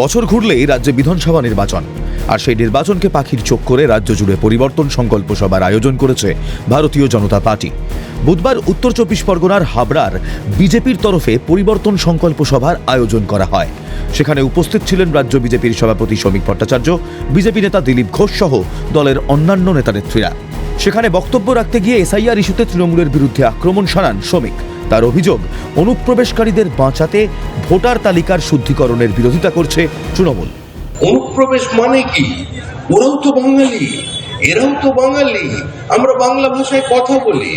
বছর ঘুরলেই রাজ্যে বিধানসভা নির্বাচন, আর সেই নির্বাচনকে পাখির চোখ করে রাজ্য জুড়ে পরিবর্তন সংকল্প সভার আয়োজন করেছে ভারতীয় জনতা পার্টি। বুধবার উত্তর 24 পরগনার হাবড়ার বিজেপির তরফে পরিবর্তন সংকল্প সভার আয়োজন করা হয়। সেখানে উপস্থিত ছিলেন রাজ্য বিজেপির সভাপতি শ্রমিক ভট্টাচার্য, বিজেপি নেতা দিলীপ ঘোষ সহ দলের অন্যান্য নেতানেত্রীরা। সেখানে বক্তব্য রাখতে গিয়ে এসআইআর ইস্যুতে তৃণমূলের বিরুদ্ধে আক্রমণ শানান শ্রমিক। তার অভিযোগ, অনুপ্রবেশকারীদের বাঁচাতে ভোটার তালিকার শুদ্ধিকরণের বিরোধিতা করছে তৃণমূল। অনুপ্রবেশ মানে কি? ওরাও তো বাঙালি, এরাও তো বাঙালি। আমরা বাংলা ভাষায় কথা বলি,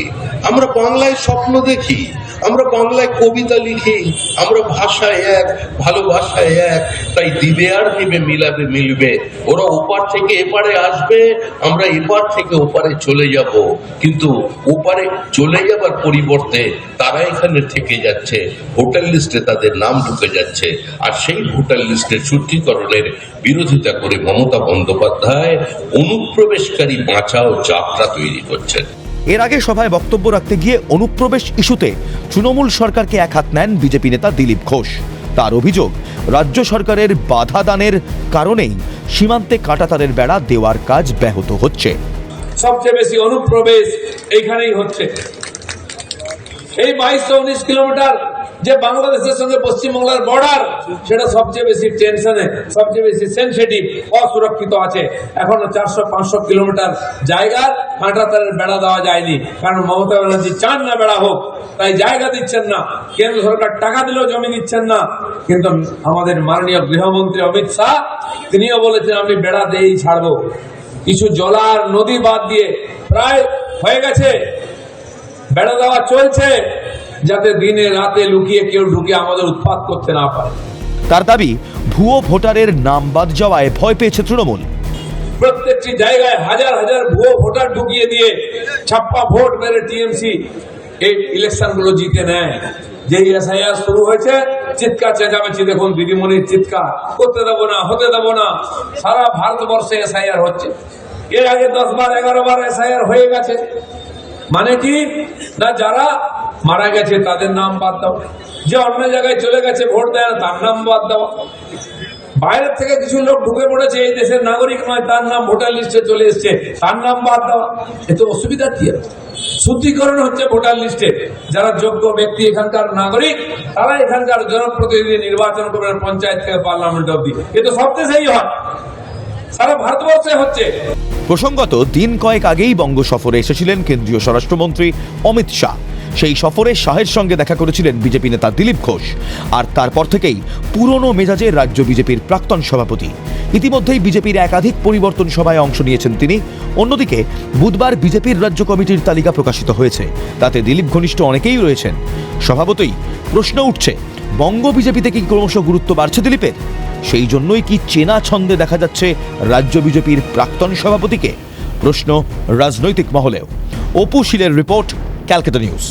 আমরা বাংলায় স্বপ্ন দেখি, আমরা বাংলায় কবিতা লিখি, আমরা ভাষায় এক, ভালোবাসায় এক। তাই দিবে আর দিবে, মিলাবে মিলবে। ওরা ওপার থেকে এপারে আসবে, আমরা এপার থেকে ওপারে চলে যাব। কিন্তু ওপারে চলে যাবার পরিবর্তে তারা এখানে থেকে যাচ্ছে, ভোটার লিস্টে তাদের নাম ঢুকে যাচ্ছে। আর সেই ভোটার লিস্টের শুদ্ধিকরণের বিরোধিতা করে মমতা বন্দ্যোপাধ্যায় অনুপ্রবেশকারী বাঁচাও যাত্রা তৈরি করছেন। এর আগে সভায় বক্তব্য রাখতে গিয়ে অনুপ্রবেশ ইস্যুতে তৃণমূল সরকারকে একহাত নেন বিজেপি নেতা দিলীপ ঘোষ। তার অভিযোগ, রাজ্য সরকারের বাধা দানের কারণেই সীমান্তে কাঁটাতারের বেড়া দেওয়ার কাজ ব্যাহত হচ্ছে। সবচেয়ে বেশি অনুপ্রবেশ এইখানেই হচ্ছে। এই 2219 কিলোমিটার যে বাংলাদেশের সঙ্গে পশ্চিমবাংলার বর্ডার, সেটা সবচেয়ে বেশি টেনশনে, সবচেয়ে বেশি সেনসিটিভ, অসুরক্ষিত আছে। এখনো 400-500 কিলোমিটার জায়গার কাঁটাতারের বেড়া দেওয়া যায়নি, কারণ মমতা ব্যানার্জি চান না বেড়া হোক, তাই জায়গা দিচ্ছেন না। কেন্দ্র সরকার টাকা দিলেও জমি দিচ্ছেন না। কিন্তু আমাদের মাননীয় গৃহমন্ত্রী অমিত শাহ, তিনিও বলেছেন আমি বেড়া দিয়েই ছাড়বো। কিছু জলার নদী বাদ দিয়ে প্রায় হয়ে গেছে, বেড়া দেওয়া চলছে, যাতে দিনে রাতে লুকিয়ে কেউ ঢুকে আমাদের উৎপাত করতে না পারে। তার দাবি, ভুয়ো ভোটারের নাম বাদ যাওয়ায় ভয় পেয়েছে তৃণমূল। প্রত্যেকটি জায়গায় হাজার হাজার ভুয়ো ভোটার ঢুকিয়ে দিয়ে ছাপ্পা ভোট মেরে টিএমসি এই ইলেকশন গুলো জিতে নেয়। যেই এসআইআর শুরু হয়েছে, চিৎকার চেঁচামেচি, দেখুন দিদিমণির চিৎকার, করতে দেবো না, হতে দেবো না। সারা ভারতবর্ষে এসআইআর হচ্ছে। এর আগে 10 বার 11 বার এসআইআর হয়ে গেছে। মানে কি না, যারা মারা গেছে তাদের নাম বাদ দেওয়া, যে অন্য জায়গায় চলে গেছে ভোট দেয় না তার নাম বাদ দেওয়া, বাইরের থেকে কিছু লোক ঢুকে পড়েছে, এই দেশের নাগরিক নয়, তার নাম ভোটার লিস্টে চলে এসছে, তার নাম বাদ দেওয়া। এতে অসুবিধা কি আছে? শুদ্ধিকরণ হচ্ছে ভোটার লিস্টে। যারা যোগ্য ব্যক্তি, এখানকার নাগরিক, তারা এখানকার জনপ্রতিনিধি নির্বাচন করবেন, পঞ্চায়েত থেকে পার্লামেন্ট অব্দি। এ তো সব দেশেই হয়, সারা ভারতবর্ষে হচ্ছে। প্রসঙ্গত, দিন কয়েক আগেই বঙ্গ সফরে এসেছিলেন কেন্দ্রীয় স্বরাষ্ট্রমন্ত্রী অমিত শাহ। সেই সফরে শাহের সঙ্গে দেখা করেছিলেন বিজেপি নেতা দিলীপ ঘোষ। আর তারপর থেকেই পুরনো মেজাজে রাজ্য বিজেপির প্রাক্তন সভাপতি। ইতিমধ্যেই বিজেপির একাধিক পরিবর্তন সভায় অংশ নিয়েছেন তিনি। অন্যদিকে বুধবার বিজেপির রাজ্য কমিটির তালিকা প্রকাশিত হয়েছে, তাতে দিলীপ ঘনিষ্ঠ অনেকেই রয়েছেন। স্বভাবতই প্রশ্ন উঠছে, বঙ্গ বিজেপিতে কি ক্রমশ গুরুত্ব বাড়ছে দিলীপের? সেই জন্যই কি চেনা ছন্দে দেখা যাচ্ছে রাজ্য বিজেপির প্রাক্তন সভাপতিকে? প্রশ্ন রাজনৈতিক মহলেও। অপু শীলের রিপোর্ট, ক্যালকাটা নিউজ।